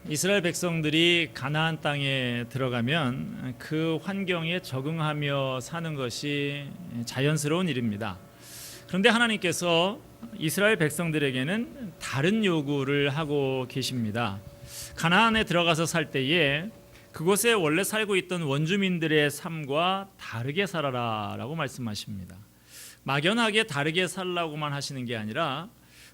이스라엘 백성들이 가나안 땅에 들어가면 그 환경에 적응하며 사는 것이 자연스러운 일입니다. 그런데 하나님께서 이스라엘 백성들에게는 다른 요구를 하고 계십니다. 가나안에 들어가서 살 때에 그곳에 원래 살고 있던 원주민들의 삶과 다르게 살아라 라고 말씀하십니다. 막연하게 다르게 살라고만 하시는 게 아니라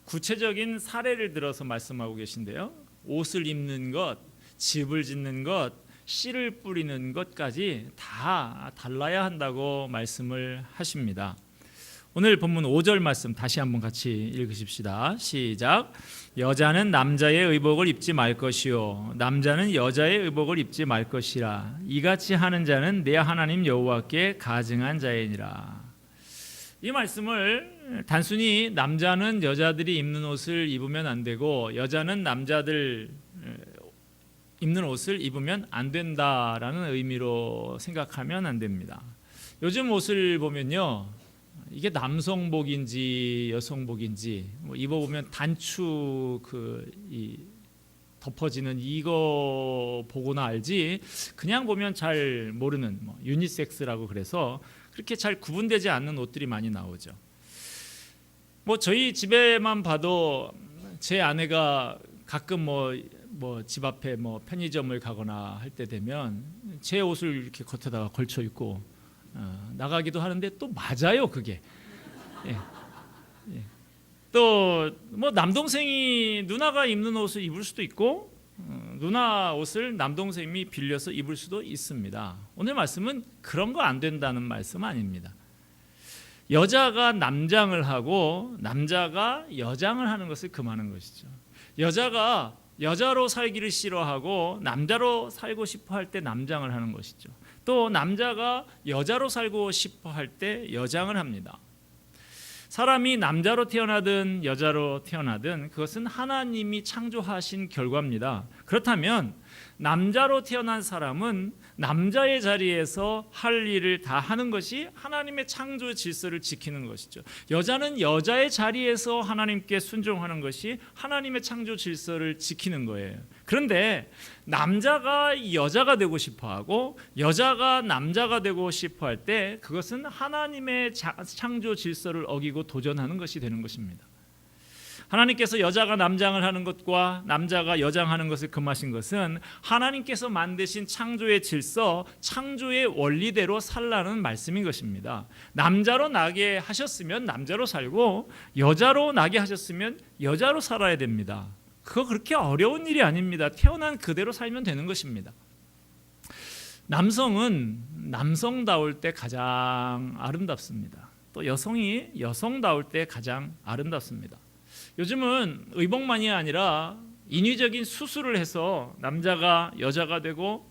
구체적인 사례를 들어서 말씀하고 계신데요. 옷을 입는 것, 집을 짓는 것, 씨를 뿌리는 것까지 다 달라야 한다고 말씀을 하십니다. 오늘 본문 5절 말씀 다시 한번 같이 읽으십시다. 시작. 여자는 남자의 의복을 입지 말 것이요 남자는 여자의 의복을 입지 말 것이라. 이같이 하는 자는 내 하나님 여호와께 가증한 자이니라. 이 말씀을 단순히 남자는 여자들이 입는 옷을 입으면 안 되고 여자는 남자들 입는 옷을 입으면 안 된다라는 의미로 생각하면 안 됩니다. 요즘 옷을 보면요, 이게 남성복인지 여성복인지 입어보면 단추 덮어지는 이거 보고나 알지, 그냥 보면 잘 모르는 유니섹스라고 그래서 그렇게 잘 구분되지 않는 옷들이 많이 나오죠. 저희 집에만 봐도 제 아내가 가끔 집 앞에 편의점을 가거나 할 때 되면 제 옷을 이렇게 겉에다가 걸쳐 입고 나가기도 하는데 또 맞아요, 그게. 예. 예. 또 남동생이 누나가 입는 옷을 입을 수도 있고 누나 옷을 남동생이 빌려서 입을 수도 있습니다. 오늘 말씀은 그런 거 안 된다는 말씀 아닙니다. 여자가 남장을 하고 남자가 여장을 하는 것을 금하는 것이죠. 여자가 여자로 살기를 싫어하고 남자로 살고 싶어 할 때 남장을 하는 것이죠. 또 남자가 여자로 살고 싶어 할 때 여장을 합니다. 사람이 남자로 태어나든 여자로 태어나든 그것은 하나님이 창조하신 결과입니다. 그렇다면 남자로 태어난 사람은 남자의 자리에서 할 일을 다 하는 것이 하나님의 창조 질서를 지키는 것이죠. 여자는 여자의 자리에서 하나님께 순종하는 것이 하나님의 창조 질서를 지키는 거예요. 그런데 남자가 여자가 되고 싶어하고 여자가 남자가 되고 싶어할 때 그것은 하나님의 창조 질서를 어기고 도전하는 것이 되는 것입니다. 하나님께서 여자가 남장을 하는 것과 남자가 여장하는 것을 금하신 것은 하나님께서 만드신 창조의 질서, 창조의 원리대로 살라는 말씀인 것입니다. 남자로 나게 하셨으면 남자로 살고 여자로 나게 하셨으면 여자로 살아야 됩니다. 그거 그렇게 어려운 일이 아닙니다. 태어난 그대로 살면 되는 것입니다. 남성은 남성다울 때 가장 아름답습니다. 또 여성이 여성다울 때 가장 아름답습니다. 요즘은 의복만이 아니라 인위적인 수술을 해서 남자가 여자가 되고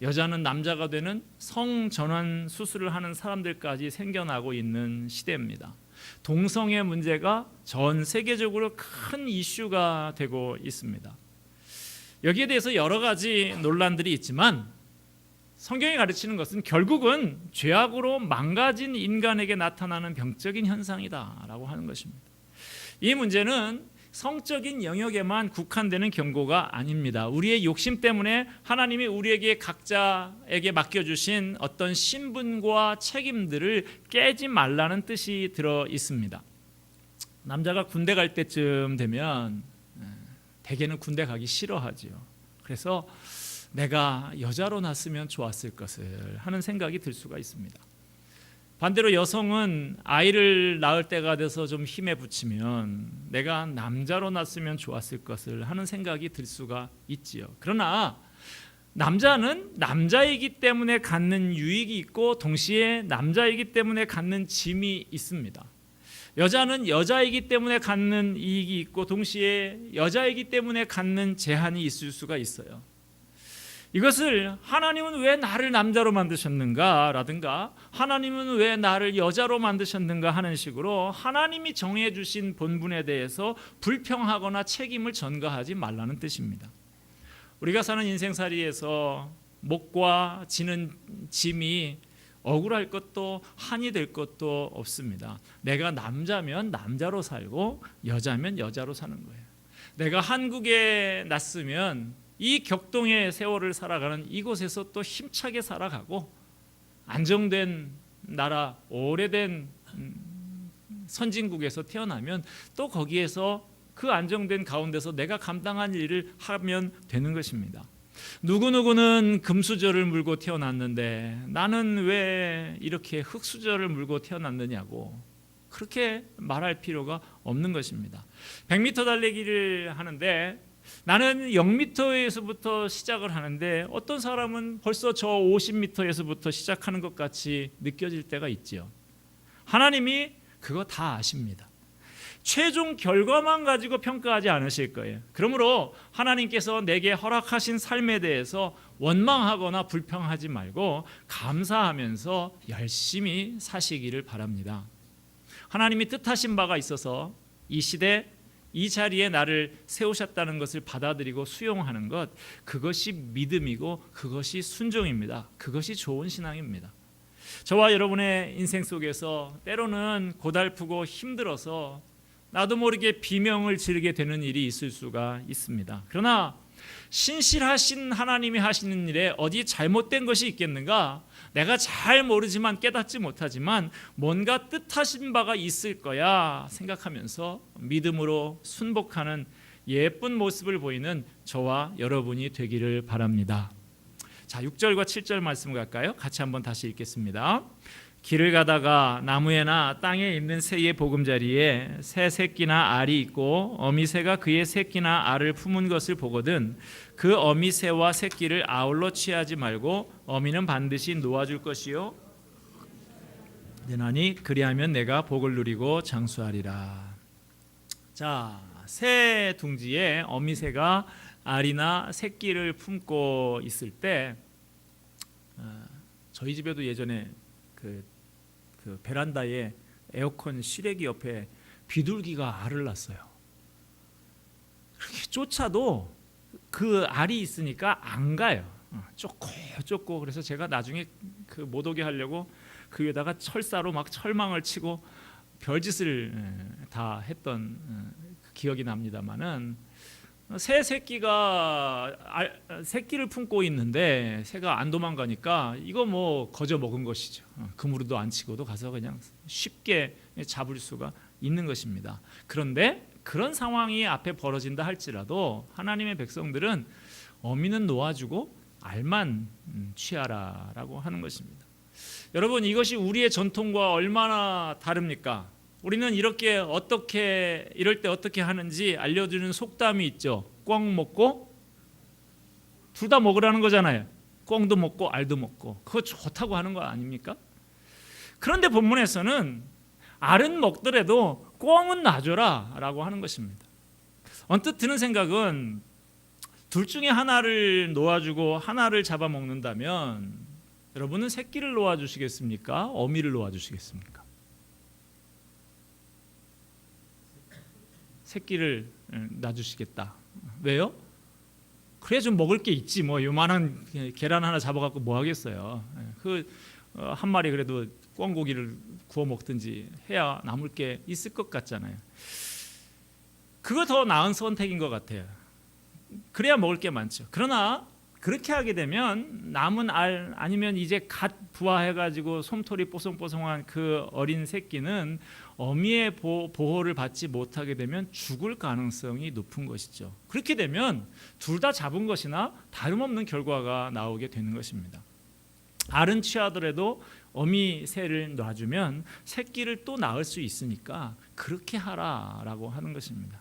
여자는 남자가 되는 성전환 수술을 하는 사람들까지 생겨나고 있는 시대입니다. 동성애 문제가 전 세계적으로 큰 이슈가 되고 있습니다. 여기에 대해서 여러 가지 논란들이 있지만 성경이 가르치는 것은 결국은 죄악으로 망가진 인간에게 나타나는 병적인 현상이다라고 하는 것입니다. 이 문제는 성적인 영역에만 국한되는 경고가 아닙니다. 우리의 욕심 때문에 하나님이 우리에게 각자에게 맡겨주신 어떤 신분과 책임들을 깨지 말라는 뜻이 들어 있습니다. 남자가 군대 갈 때쯤 되면 대개는 군대 가기 싫어하죠. 그래서 내가 여자로 났으면 좋았을 것을 하는 생각이 들 수가 있습니다. 반대로 여성은 아이를 낳을 때가 돼서 좀 힘에 부치면 내가 남자로 낳았으면 좋았을 것을 하는 생각이 들 수가 있지요. 그러나 남자는 남자이기 때문에 갖는 유익이 있고 동시에 남자이기 때문에 갖는 짐이 있습니다. 여자는 여자이기 때문에 갖는 이익이 있고 동시에 여자이기 때문에 갖는 제한이 있을 수가 있어요. 이것을 하나님은 왜 나를 남자로 만드셨는가 라든가 하나님은 왜 나를 여자로 만드셨는가 하는 식으로 하나님이 정해주신 본분에 대해서 불평하거나 책임을 전가하지 말라는 뜻입니다. 우리가 사는 인생살이에서 목과 지는 짐이 억울할 것도 한이 될 것도 없습니다. 내가 남자면 남자로 살고 여자면 여자로 사는 거예요. 내가 한국에 났으면 이 격동의 세월을 살아가는 이곳에서 또 힘차게 살아가고 안정된 나라, 오래된 선진국에서 태어나면 또 거기에서 그 안정된 가운데서 내가 감당한 일을 하면 되는 것입니다. 누구누구는 금수저를 물고 태어났는데 나는 왜 이렇게 흙수저를 물고 태어났느냐고 그렇게 말할 필요가 없는 것입니다. 100m 달리기를 하는데 나는 0m에서부터 시작을 하는데 어떤 사람은 벌써 저 50m에서부터 시작하는 것 같이 느껴질 때가 있지요. 하나님이 그거 다 아십니다. 최종 결과만 가지고 평가하지 않으실 거예요. 그러므로 하나님께서 내게 허락하신 삶에 대해서 원망하거나 불평하지 말고 감사하면서 열심히 사시기를 바랍니다. 하나님이 뜻하신 바가 있어서 이 시대 이 자리에 나를 세우셨다는 것을 받아들이고 수용하는 것, 그것이 믿음이고 그것이 순종입니다. 그것이 좋은 신앙입니다. 저와 여러분의 인생 속에서 때로는 고달프고 힘들어서 나도 모르게 비명을 지르게 되는 일이 있을 수가 있습니다. 그러나 신실하신 하나님이 하시는 일에 어디 잘못된 것이 있겠는가? 내가 잘 모르지만 깨닫지 못하지만 뭔가 뜻하신 바가 있을 거야 생각하면서 믿음으로 순복하는 예쁜 모습을 보이는 저와 여러분이 되기를 바랍니다. 자, 6절과 7절 말씀 갈까요? 같이 한번 다시 읽겠습니다. 길을 가다가 나무에나 땅에 있는 새의 보금자리에 새 새끼나 알이 있고 어미새가 그의 새끼나 알을 품은 것을 보거든 그 어미새와 새끼를 아울러 취하지 말고 어미는 반드시 놓아줄 것이요 되나니 그리하면 내가 복을 누리고 장수하리라. 자, 새 둥지에 어미새가 알이나 새끼를 품고 있을 때 저희 집에도 예전에 그 베란다에 에어컨 실외기 옆에 비둘기가 알을 낳았어요. 그렇게 쫓아도 그 알이 있으니까 안 가요. 쫓고 그래서 제가 나중에 그 못 오게 하려고 그 위에다가 철사로 막 철망을 치고 별짓을 다 했던 기억이 납니다만은 새 새끼가 새끼를 품고 있는데 새가 안 도망가니까 이거 뭐 거저 먹은 것이죠. 그무로도 안 치고도 가서 그냥 쉽게 잡을 수가 있는 것입니다. 그런데 그런 상황이 앞에 벌어진다 할지라도 하나님의 백성들은 어미는 놓아주고 알만 취하라라고 하는 것입니다. 여러분, 이것이 우리의 전통과 얼마나 다릅니까? 우리는 이럴 때 어떻게 하는지 알려주는 속담이 있죠. 꿩 먹고 둘 다 먹으라는 거잖아요. 꿩도 먹고 알도 먹고 그거 좋다고 하는 거 아닙니까? 그런데 본문에서는 알은 먹더라도 꿩은 놔줘라 라고 하는 것입니다. 언뜻 드는 생각은 둘 중에 하나를 놓아주고 하나를 잡아먹는다면 여러분은 새끼를 놓아주시겠습니까? 어미를 놓아주시겠습니까? 새끼를 놔주시겠다. 왜요? 그래 좀 먹을 게 있지 뭐 요만한 계란 하나 잡아갖고 뭐 하겠어요. 그 한 마리 그래도 꿩고기를 구워 먹든지 해야 남을 게 있을 것 같잖아요. 그거 더 나은 선택인 것 같아요. 그래야 먹을 게 많죠. 그러나 그렇게 하게 되면 남은 알 아니면 이제 갓 부화해가지고 솜털이 뽀송뽀송한 그 어린 새끼는 어미의 보호를 받지 못하게 되면 죽을 가능성이 높은 것이죠. 그렇게 되면 둘 다 잡은 것이나 다름없는 결과가 나오게 되는 것입니다. 알은 취하더라도 어미 새를 놔주면 새끼를 또 낳을 수 있으니까 그렇게 하라라고 하는 것입니다.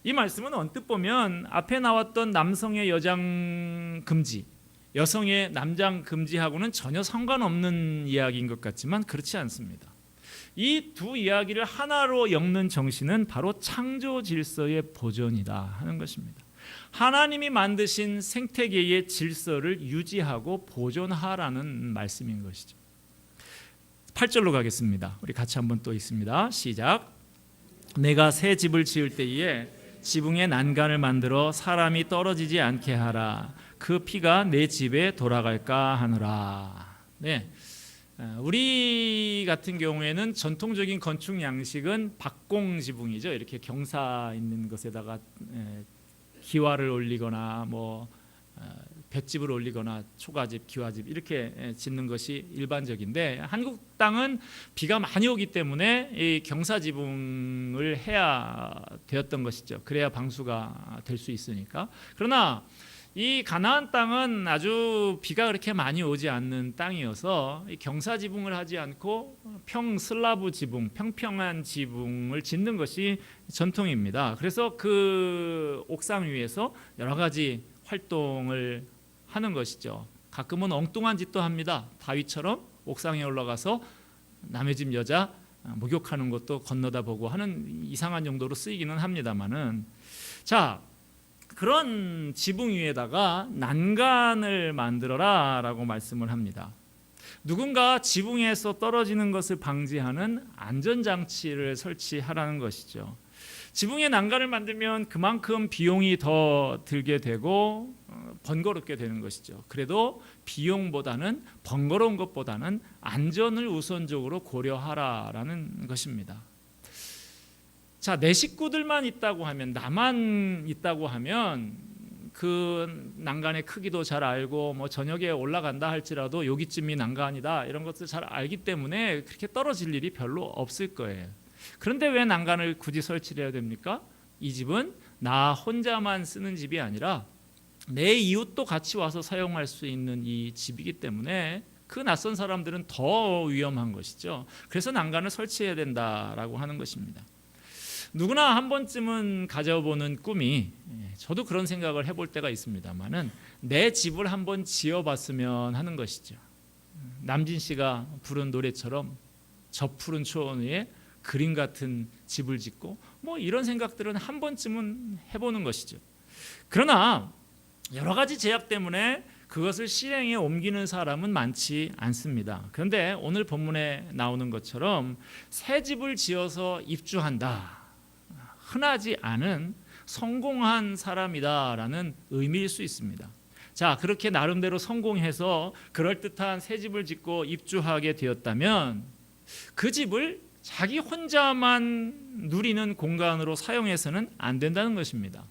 이 말씀은 언뜻 보면 앞에 나왔던 남성의 여장 금지, 여성의 남장 금지하고는 전혀 상관없는 이야기인 것 같지만 그렇지 않습니다. 이 두 이야기를 하나로 엮는 정신은 바로 창조 질서의 보존이다 하는 것입니다. 하나님이 만드신 생태계의 질서를 유지하고 보존하라는 말씀인 것이죠. 8절로 가겠습니다. 우리 같이 한번 또 읽습니다. 시작. 내가 새 집을 지을 때에 지붕에 난간을 만들어 사람이 떨어지지 않게 하라. 그 피가 내 집에 돌아갈까 하느라. 네, 우리 같은 경우에는 전통적인 건축 양식은 박공 지붕이죠. 이렇게 경사 있는 것에다가 기와를 올리거나 뭐 볏집을 올리거나 초가집, 기와집 이렇게 짓는 것이 일반적인데, 한국 땅은 비가 많이 오기 때문에 이 경사지붕을 해야 되었던 것이죠. 그래야 방수가 될 수 있으니까. 그러나 이 가나안 땅은 아주 비가 그렇게 많이 오지 않는 땅이어서 이 경사지붕을 하지 않고 평슬라브 지붕, 평평한 지붕을 짓는 것이 전통입니다. 그래서 그 옥상 위에서 여러 가지 활동을 하는 것이죠. 가끔은 엉뚱한 짓도 합니다. 다윗처럼 옥상에 올라가서 남의 집 여자 목욕하는 것도 건너다 보고 하는 이상한 용도로 쓰이기는 합니다만은, 자, 그런 지붕 위에다가 난간을 만들어라 라고 말씀을 합니다. 누군가 지붕에서 떨어지는 것을 방지하는 안전장치를 설치하라는 것이죠. 지붕에 난간을 만들면 그만큼 비용이 더 들게 되고 번거롭게 되는 것이죠. 그래도 비용보다는, 번거로운 것보다는 안전을 우선적으로 고려하라라는 것입니다. 자, 내 식구들만 있다고 하면, 나만 있다고 하면 그 난간의 크기도 잘 알고 뭐 저녁에 올라간다 할지라도 여기쯤이 난간이다 이런 것을 잘 알기 때문에 그렇게 떨어질 일이 별로 없을 거예요. 그런데 왜 난간을 굳이 설치를 해야 됩니까? 이 집은 나 혼자만 쓰는 집이 아니라 내 이웃도 같이 와서 사용할 수 있는 이 집이기 때문에 그 낯선 사람들은 더 위험한 것이죠. 그래서 난간을 설치해야 된다라고 하는 것입니다. 누구나 한 번쯤은 가져보는 꿈이, 저도 그런 생각을 해볼 때가 있습니다만은, 내 집을 한번 지어봤으면 하는 것이죠. 남진 씨가 부른 노래처럼 저 푸른 초원 위에 그림 같은 집을 짓고 뭐 이런 생각들은 한 번쯤은 해보는 것이죠. 그러나 여러 가지 제약 때문에 그것을 실행에 옮기는 사람은 많지 않습니다. 그런데 오늘 본문에 나오는 것처럼 새 집을 지어서 입주한다, 흔하지 않은 성공한 사람이다라는 의미일 수 있습니다. 자, 그렇게 나름대로 성공해서 그럴듯한 새 집을 짓고 입주하게 되었다면 그 집을 자기 혼자만 누리는 공간으로 사용해서는 안 된다는 것입니다.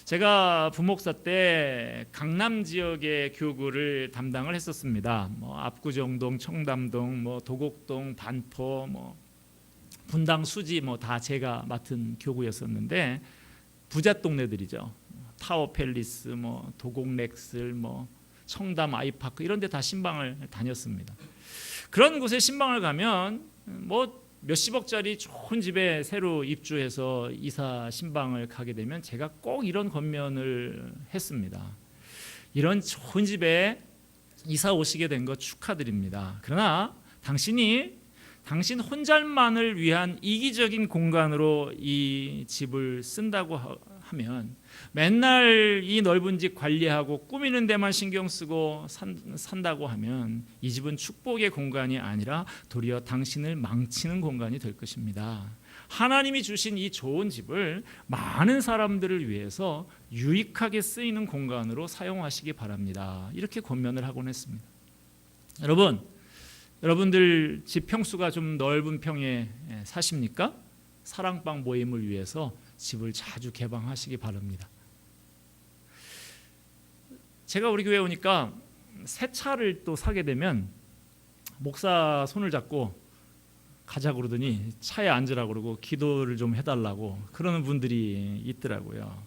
제가 부목사 때 강남 지역의 교구를 담당을 했었습니다. 뭐 압구정동, 청담동, 뭐 도곡동, 반포, 뭐 분당, 수지 뭐 다 제가 맡은 교구였었는데, 부자 동네들이죠. 타워 팰리스, 뭐 도곡렉슬, 뭐 청담 아이파크 이런 데 다 신방을 다녔습니다. 그런 곳에 신방을 가면 뭐 몇십억짜리 좋은 집에 새로 입주해서 이사 신방을 가게 되면 제가 꼭 이런 권면을 했습니다. 이런 좋은 집에 이사 오시게 된 거 축하드립니다. 그러나 당신 혼자만을 위한 이기적인 공간으로 이 집을 쓴다고 하면, 맨날 이 넓은 집 관리하고 꾸미는 데만 신경 쓰고 산다고 하면 이 집은 축복의 공간이 아니라 도리어 당신을 망치는 공간이 될 것입니다. 하나님이 주신 이 좋은 집을 많은 사람들을 위해서 유익하게 쓰이는 공간으로 사용하시기 바랍니다. 이렇게 권면을 하곤 했습니다. 여러분들 집 평수가 좀 넓은 평에 사십니까? 사랑방 모임을 위해서 집을 자주 개방하시기 바랍니다. 제가 우리 교회 오니까 새 차를 또 사게 되면 목사 손을 잡고 가자고 그러더니 차에 앉으라고 그러고 기도를 좀 해달라고 그러는 분들이 있더라고요.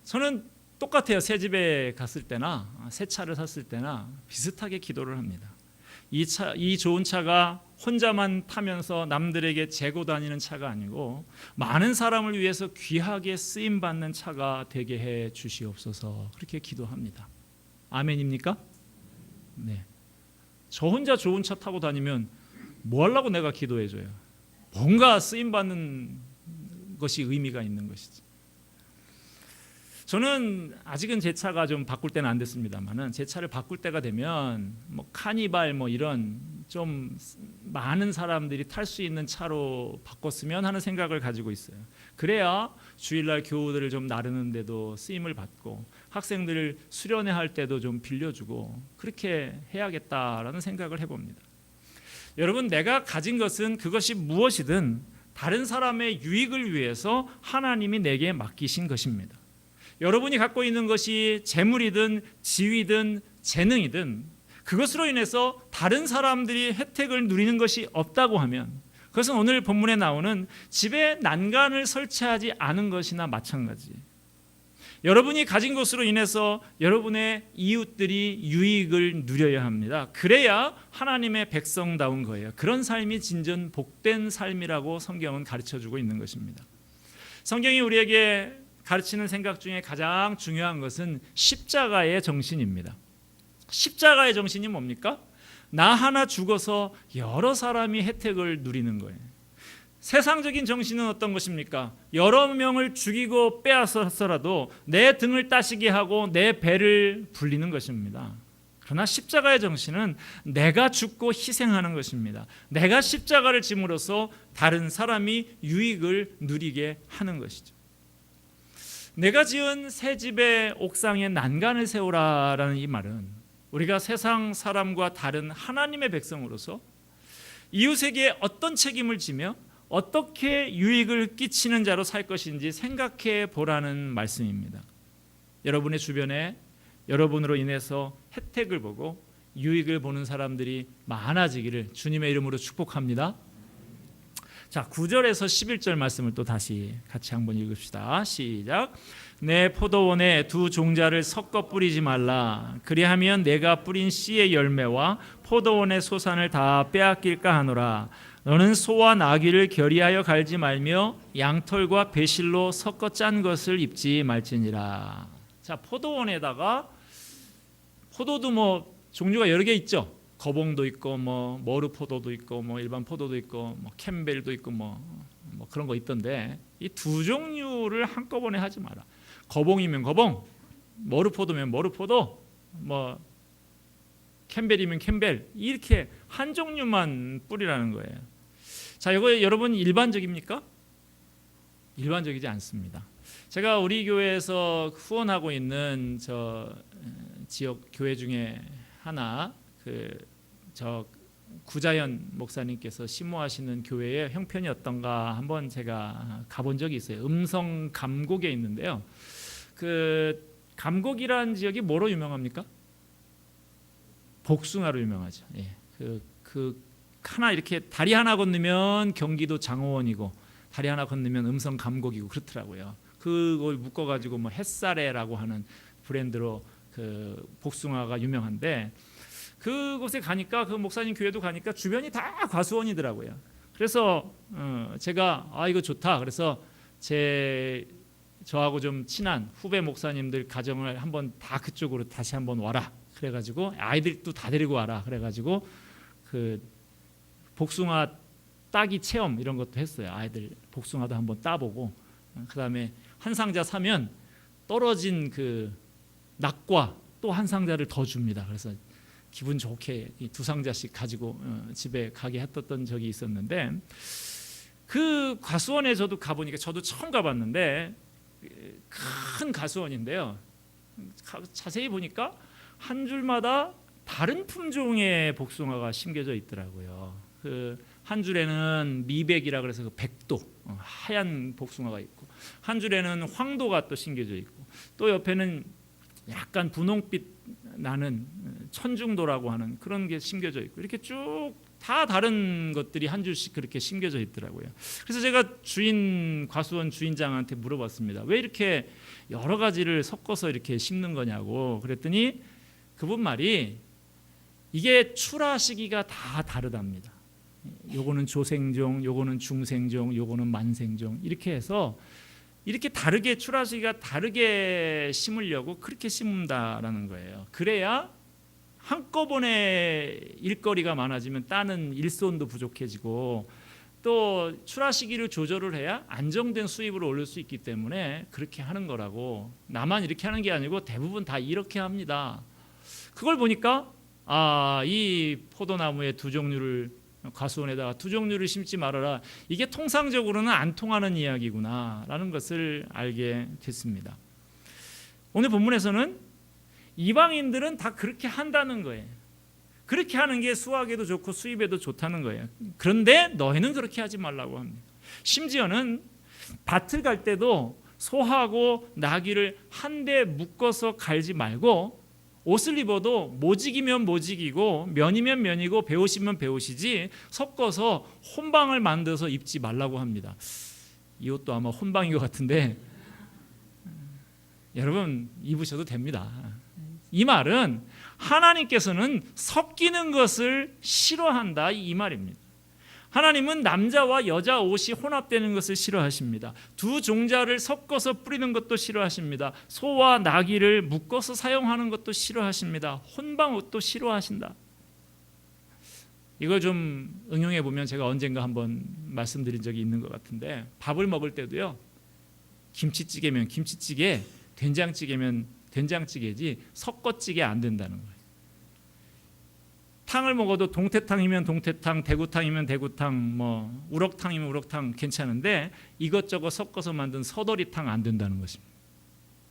저는 똑같아요. 새 집에 갔을 때나 새 차를 샀을 때나 비슷하게 기도를 합니다. 이 좋은 차가 혼자만 타면서 남들에게 재고 다니는 차가 아니고 많은 사람을 위해서 귀하게 쓰임 받는 차가 되게 해 주시옵소서, 그렇게 기도합니다. 아멘입니까? 네. 저 혼자 좋은 차 타고 다니면 뭐 하려고 내가 기도해줘요? 뭔가 쓰임 받는 것이 의미가 있는 것이지. 저는 아직은 제 차가 좀 바꿀 때는 안 됐습니다만은 제 차를 바꿀 때가 되면 뭐 카니발 뭐 이런 좀 많은 사람들이 탈 수 있는 차로 바꿨으면 하는 생각을 가지고 있어요. 그래야 주일날 교우들을 좀 나르는데도 쓰임을 받고 학생들을 수련회 할 때도 좀 빌려주고 그렇게 해야겠다라는 생각을 해봅니다. 여러분, 내가 가진 것은 그것이 무엇이든 다른 사람의 유익을 위해서 하나님이 내게 맡기신 것입니다. 여러분이 갖고 있는 것이 재물이든 지위든 재능이든 그것으로 인해서 다른 사람들이 혜택을 누리는 것이 없다고 하면 그것은 오늘 본문에 나오는 집에 난간을 설치하지 않은 것이나 마찬가지. 여러분이 가진 것으로 인해서 여러분의 이웃들이 유익을 누려야 합니다. 그래야 하나님의 백성다운 거예요. 그런 삶이 진정 복된 삶이라고 성경은 가르쳐주고 있는 것입니다. 성경이 우리에게 가르치는 생각 중에 가장 중요한 것은 십자가의 정신입니다. 십자가의 정신이 뭡니까? 나 하나 죽어서 여러 사람이 혜택을 누리는 거예요. 세상적인 정신은 어떤 것입니까? 여러 명을 죽이고 빼앗았더라도 내 등을 따시게 하고 내 배를 불리는 것입니다. 그러나 십자가의 정신은 내가 죽고 희생하는 것입니다. 내가 십자가를 짐으로써 다른 사람이 유익을 누리게 하는 것이죠. 내가 지은 새 집의 옥상에 난간을 세우라라는 이 말은 우리가 세상 사람과 다른 하나님의 백성으로서 이웃에게 어떤 책임을 지며 어떻게 유익을 끼치는 자로 살 것인지 생각해 보라는 말씀입니다. 여러분의 주변에 여러분으로 인해서 혜택을 보고 유익을 보는 사람들이 많아지기를 주님의 이름으로 축복합니다. 자, 9절에서 11절 말씀을 또 다시 같이 한번 읽읍시다. 시작. 내 포도원에 두 종자를 섞어 뿌리지 말라. 그리하면 내가 뿌린 씨의 열매와 포도원의 소산을 다 빼앗길까 하노라. 너는 소와 나귀를 결의하여 갈지 말며 양털과 배실로 섞어 짠 것을 입지 말지니라. 자, 포도원에다가 포도도 뭐 종류가 여러 개 있죠. 거봉도 있고 뭐 머루 포도도 있고 뭐 일반 포도도 있고 뭐 캠벨도 있고 뭐 그런 거 있던데 이 두 종류를 한꺼번에 하지 마라. 거봉이면 거봉, 머루 포도면 머루 포도, 뭐 캠벨이면 캠벨 이렇게 한 종류만 뿌리라는 거예요. 자, 이거 여러분 일반적입니까? 일반적이지 않습니다. 제가 우리 교회에서 후원하고 있는 저 지역 교회 중에 하나 저 구자연 목사님께서 심호하시는 교회의 형편이 어떤가 한번 제가 가본 적이 있어요. 음성 감곡에 있는데요. 그 감곡이라는 지역이 뭐로 유명합니까? 복숭아로 유명하죠. 예. 그 하나 이렇게 다리 하나 건너면 경기도 장호원이고 다리 하나 건너면 음성 감곡이고 그렇더라고요. 그걸 묶어가지고 뭐 햇살에라고 하는 브랜드로 그 복숭아가 유명한데 그곳에 가니까 그 목사님 교회도 가니까 주변이 다 과수원이더라고요. 그래서 제가 이거 좋다. 그래서 저하고 좀 친한 후배 목사님들 가정을 한번 다 그쪽으로 다시 한번 와라. 그래가지고 아이들도 다 데리고 와라. 그래가지고 그 복숭아 따기 체험 이런 것도 했어요. 아이들 복숭아도 한번 따보고 그다음에 한 상자 사면 떨어진 그 낙과 또 한 상자를 더 줍니다. 그래서 기분 좋게 두 상자씩 가지고 집에 가게 했던 적이 있었는데 그 과수원에 저도 가보니까 저도 처음 가봤는데 큰 과수원인데요. 자세히 보니까 한 줄마다 다른 품종의 복숭아가 심겨져 있더라고요. 그 한 줄에는 미백이라 그래서 그 백도 하얀 복숭아가 있고 한 줄에는 황도가 또 심겨져 있고 또 옆에는 약간 분홍빛 나는 천중도라고 하는 그런 게 심겨져 있고 이렇게 쭉 다 다른 것들이 한 줄씩 그렇게 심겨져 있더라고요. 그래서 제가 과수원 주인장한테 물어봤습니다. 왜 이렇게 여러 가지를 섞어서 이렇게 심는 거냐고 그랬더니 그분 말이 이게 출하 시기가 다 다르답니다. 요거는 조생종, 요거는 중생종, 요거는 만생종 이렇게 해서 이렇게 다르게 출하 시기가 다르게 심으려고 그렇게 심는다라는 거예요. 그래야 한꺼번에 일거리가 많아지면 따는 일손도 부족해지고 또 출하 시기를 조절을 해야 안정된 수입을 올릴 수 있기 때문에 그렇게 하는 거라고. 나만 이렇게 하는 게 아니고 대부분 다 이렇게 합니다. 그걸 보니까 이 포도나무의 두 종류를 과수원에다가 두 종류를 심지 말아라. 이게 통상적으로는 안 통하는 이야기구나라는 것을 알게 됐습니다. 오늘 본문에서는 이방인들은 다 그렇게 한다는 거예요. 그렇게 하는 게 수확에도 좋고 수입에도 좋다는 거예요. 그런데 너희는 그렇게 하지 말라고 합니다. 심지어는 밭을 갈 때도 소하고 나귀를 한데 묶어서 갈지 말고 옷을 입어도 모직이면 모직이고 면이면 면이고 배옷이면 배옷이지 섞어서 혼방을 만들어서 입지 말라고 합니다. 이 옷도 아마 혼방인 것 같은데 여러분 입으셔도 됩니다. 이 말은 하나님께서는 섞이는 것을 싫어한다 이 말입니다. 하나님은 남자와 여자 옷이 혼합되는 것을 싫어하십니다. 두 종자를 섞어서 뿌리는 것도 싫어하십니다. 소와 나귀를 묶어서 사용하는 것도 싫어하십니다. 혼방 옷도 싫어하신다. 이걸 좀 응용해 보면 제가 언젠가 한번 말씀드린 적이 있는 것 같은데 밥을 먹을 때도요. 김치찌개면 김치찌개, 된장찌개면 된장찌개지 섞어찌개 안 된다는 거예요. 탕을 먹어도 동태탕이면 동태탕, 대구탕이면 대구탕, 뭐 우럭탕이면 우럭탕 괜찮은데 이것저것 섞어서 만든 서더리탕 안 된다는 것입니다.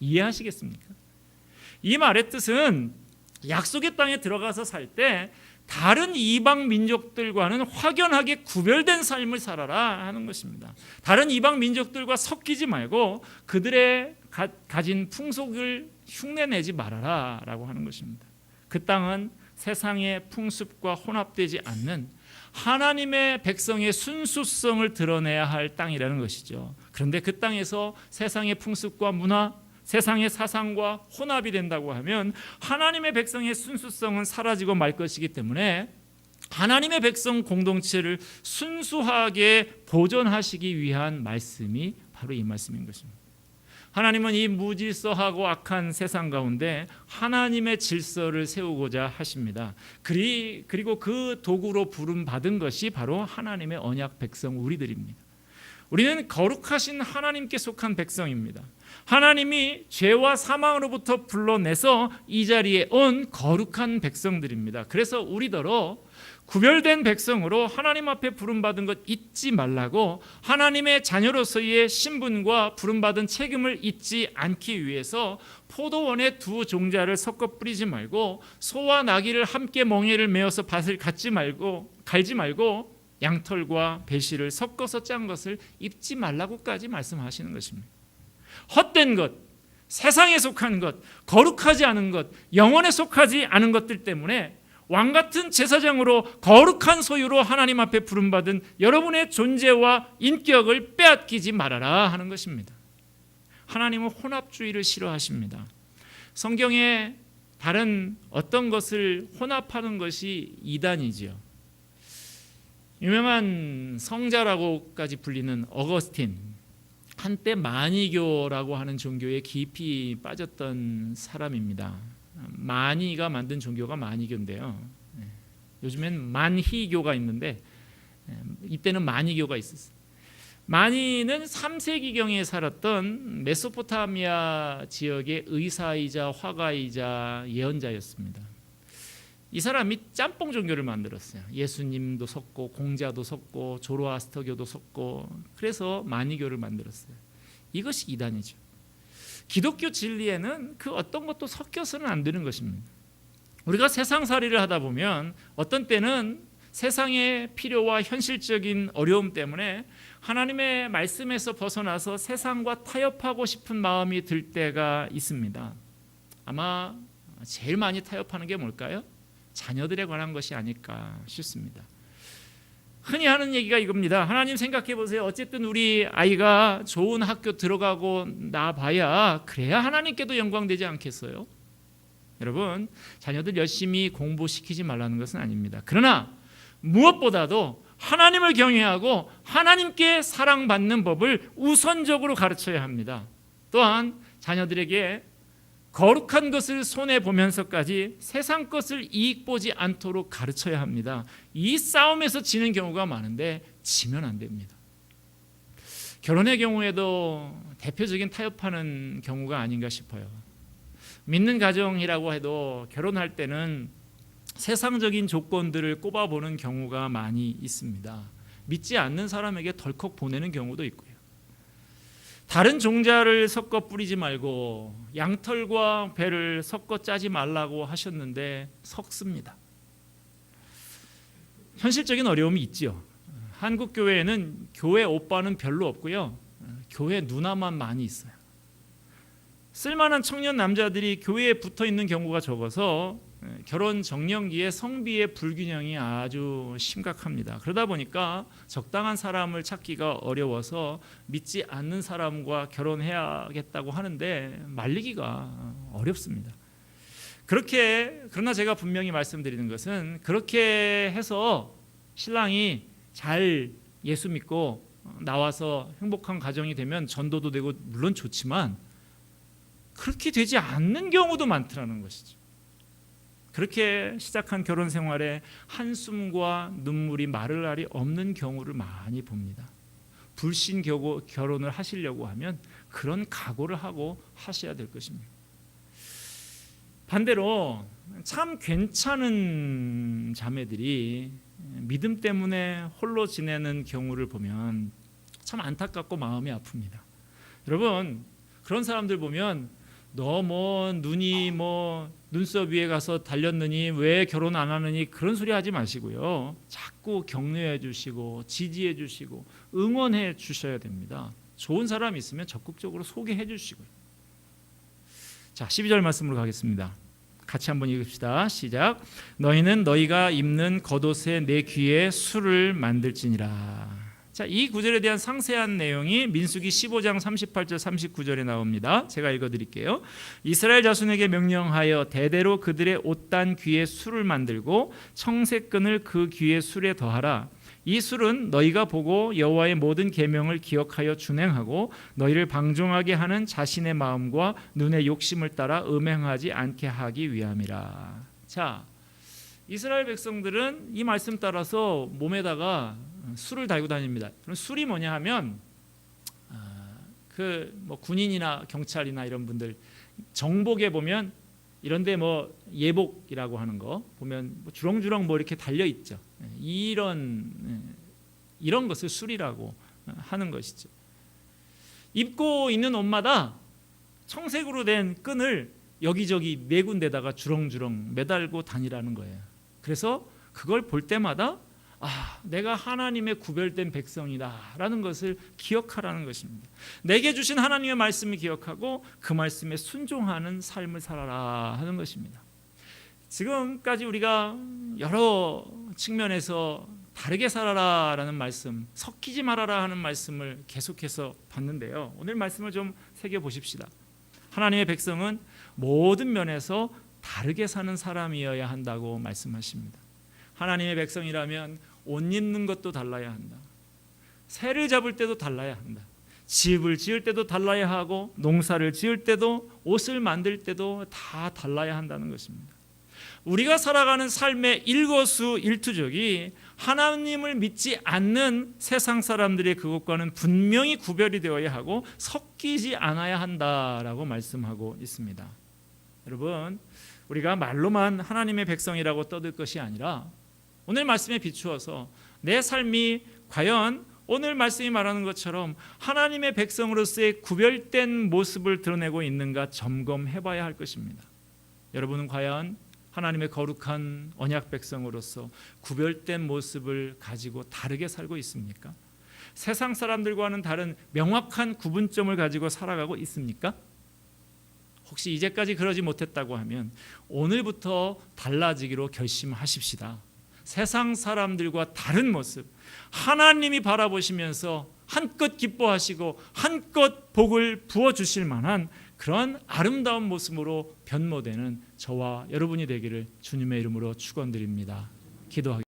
이해하시겠습니까? 이 말의 뜻은 약속의 땅에 들어가서 살 때 다른 이방 민족들과는 확연하게 구별된 삶을 살아라 하는 것입니다. 다른 이방 민족들과 섞이지 말고 그들의 가진 풍속을 흉내내지 말아라 라고 하는 것입니다. 그 땅은 세상의 풍습과 혼합되지 않는 하나님의 백성의 순수성을 드러내야 할 땅이라는 것이죠. 그런데 그 땅에서 세상의 풍습과 문화, 세상의 사상과 혼합이 된다고 하면 하나님의 백성의 순수성은 사라지고 말 것이기 때문에 하나님의 백성 공동체를 순수하게 보존하시기 위한 말씀이 바로 이 말씀인 것입니다. 하나님은 이 무질서하고 악한 세상 가운데 하나님의 질서를 세우고자 하십니다. 그리고 그 도구로 부름받은 것이 바로 하나님의 언약 백성 우리들입니다. 우리는 거룩하신 하나님께 속한 백성입니다. 하나님이 죄와 사망으로부터 불러내서 이 자리에 온 거룩한 백성들입니다. 그래서 우리더러 구별된 백성으로 하나님 앞에 부름받은 것 잊지 말라고 하나님의 자녀로서의 신분과 부름받은 책임을 잊지 않기 위해서 포도원에 두 종자를 섞어 뿌리지 말고 소와 나귀를 함께 멍에를 메어서 밭을 갈지 말고 양털과 배실을 섞어서 짠 것을 입지 말라고까지 말씀하시는 것입니다. 헛된 것, 세상에 속한 것, 거룩하지 않은 것, 영혼에 속하지 않은 것들 때문에 왕같은 제사장으로 거룩한 소유로 하나님 앞에 부름받은 여러분의 존재와 인격을 빼앗기지 말아라 하는 것입니다. 하나님은 혼합주의를 싫어하십니다. 성경에 다른 어떤 것을 혼합하는 것이 이단이지요. 유명한 성자라고까지 불리는 어거스틴, 한때 마니교라고 하는 종교에 깊이 빠졌던 사람입니다. 마니가 만든 종교가 마니교인데요. 요즘엔 만희교가 있는데 이때는 마니교가 있었어요. 마니는 3세기경에 살았던 메소포타미아 지역의 의사이자 화가이자 예언자였습니다. 이 사람이 짬뽕 종교를 만들었어요. 예수님도 섞고 공자도 섞고 조로아스터교도 섞고 그래서 마니교를 만들었어요. 이것이 이단이죠. 기독교 진리에는 그 어떤 것도 섞여서는 안 되는 것입니다. 우리가 세상살이를 하다 보면 어떤 때는 세상의 필요와 현실적인 어려움 때문에 하나님의 말씀에서 벗어나서 세상과 타협하고 싶은 마음이 들 때가 있습니다. 아마 제일 많이 타협하는 게 뭘까요? 자녀들에 관한 것이 아닐까 싶습니다. 흔히 하는 얘기가 이겁니다. 하나님 생각해 보세요. 어쨌든 우리 아이가 좋은 학교 들어가고 나봐야 그래야 하나님께도 영광되지 않겠어요? 여러분, 자녀들 열심히 공부시키지 말라는 것은 아닙니다. 그러나 무엇보다도 하나님을 경외하고 하나님께 사랑받는 법을 우선적으로 가르쳐야 합니다. 또한 자녀들에게 거룩한 것을 손해보면서까지 세상 것을 이익 보지 않도록 가르쳐야 합니다. 이 싸움에서 지는 경우가 많은데 지면 안 됩니다. 결혼의 경우에도 대표적인 타협하는 경우가 아닌가 싶어요. 믿는 가정이라고 해도 결혼할 때는 세상적인 조건들을 꼽아보는 경우가 많이 있습니다. 믿지 않는 사람에게 덜컥 보내는 경우도 있고요. 다른 종자를 섞어 뿌리지 말고 양털과 배를 섞어 짜지 말라고 하셨는데 섞습니다. 현실적인 어려움이 있지요. 한국 교회에는 교회 오빠는 별로 없고요. 교회 누나만 많이 있어요. 쓸만한 청년 남자들이 교회에 붙어 있는 경우가 적어서 결혼 정년기에 성비의 불균형이 아주 심각합니다. 그러다 보니까 적당한 사람을 찾기가 어려워서 믿지 않는 사람과 결혼해야겠다고 하는데 말리기가 어렵습니다. 그러나 제가 분명히 말씀드리는 것은 그렇게 해서 신랑이 잘 예수 믿고 나와서 행복한 가정이 되면 전도도 되고 물론 좋지만 그렇게 되지 않는 경우도 많더라는 것이죠. 그렇게 시작한 결혼 생활에 한숨과 눈물이 마를 날이 없는 경우를 많이 봅니다. 불신 결혼을 하시려고 하면 그런 각오를 하고 하셔야 될 것입니다. 반대로 참 괜찮은 자매들이 믿음 때문에 홀로 지내는 경우를 보면 참 안타깝고 마음이 아픕니다. 여러분, 그런 사람들 보면 너 눈이 눈썹 위에 가서 달렸느니 왜 결혼 안 하느니 그런 소리 하지 마시고요. 자꾸 격려해 주시고 지지해 주시고 응원해 주셔야 됩니다. 좋은 사람 있으면 적극적으로 소개해 주시고요. 자, 12절 말씀으로 가겠습니다. 같이 한번 읽읍시다. 시작. 너희는 너희가 입는 겉옷에 내 귀에 술을 만들지니라. 자, 이 구절에 대한 상세한 내용이 민수기 15장 38절 39절에 나옵니다. 제가 읽어드릴게요. 이스라엘 자손에게 명령하여 대대로 그들의 옷단 귀에 술을 만들고 청색끈을 그 귀에 술에 더하라. 이 술은 너희가 보고 여호와의 모든 계명을 기억하여 준행하고 너희를 방종하게 하는 자신의 마음과 눈의 욕심을 따라 음행하지 않게 하기 위함이라. 자, 이스라엘 백성들은 이 말씀 따라서 몸에다가 술을 달고 다닙니다. 그럼 술이 뭐냐 하면 군인이나 경찰이나 이런 분들 정복에 보면 이런데 예복이라고 하는 거 보면 주렁주렁 이렇게 달려 있죠. 이런 것을 술이라고 하는 것이죠. 입고 있는 옷마다 청색으로 된 끈을 여기저기 네 군데다가 주렁주렁 매달고 다니라는 거예요. 그래서 그걸 볼 때마다 내가 하나님의 구별된 백성이다라는 것을 기억하라는 것입니다. 내게 주신 하나님의 말씀을 기억하고 그 말씀에 순종하는 삶을 살아라 하는 것입니다. 지금까지 우리가 여러 측면에서 다르게 살아라라는 말씀, 섞이지 말아라 하는 말씀을 계속해서 봤는데요. 오늘 말씀을 좀 새겨보십시다. 하나님의 백성은 모든 면에서 다르게 사는 사람이어야 한다고 말씀하십니다. 하나님의 백성이라면 옷 입는 것도 달라야 한다. 새를 잡을 때도 달라야 한다. 집을 지을 때도 달라야 하고 농사를 지을 때도 옷을 만들 때도 다 달라야 한다는 것입니다. 우리가 살아가는 삶의 일거수일투족이 하나님을 믿지 않는 세상 사람들의 그것과는 분명히 구별이 되어야 하고 섞이지 않아야 한다라고 말씀하고 있습니다. 여러분, 우리가 말로만 하나님의 백성이라고 떠들 것이 아니라 오늘 말씀에 비추어서 내 삶이 과연 오늘 말씀이 말하는 것처럼 하나님의 백성으로서의 구별된 모습을 드러내고 있는가 점검해봐야 할 것입니다. 여러분은 과연 하나님의 거룩한 언약 백성으로서 구별된 모습을 가지고 다르게 살고 있습니까? 세상 사람들과는 다른 명확한 구분점을 가지고 살아가고 있습니까? 혹시 이제까지 그러지 못했다고 하면 오늘부터 달라지기로 결심하십시다. 세상 사람들과 다른 모습, 하나님이 바라보시면서 한껏 기뻐하시고 한껏 복을 부어주실 만한 그런 아름다운 모습으로 변모되는 저와 여러분이 되기를 주님의 이름으로 축원드립니다. 기도하겠습니다.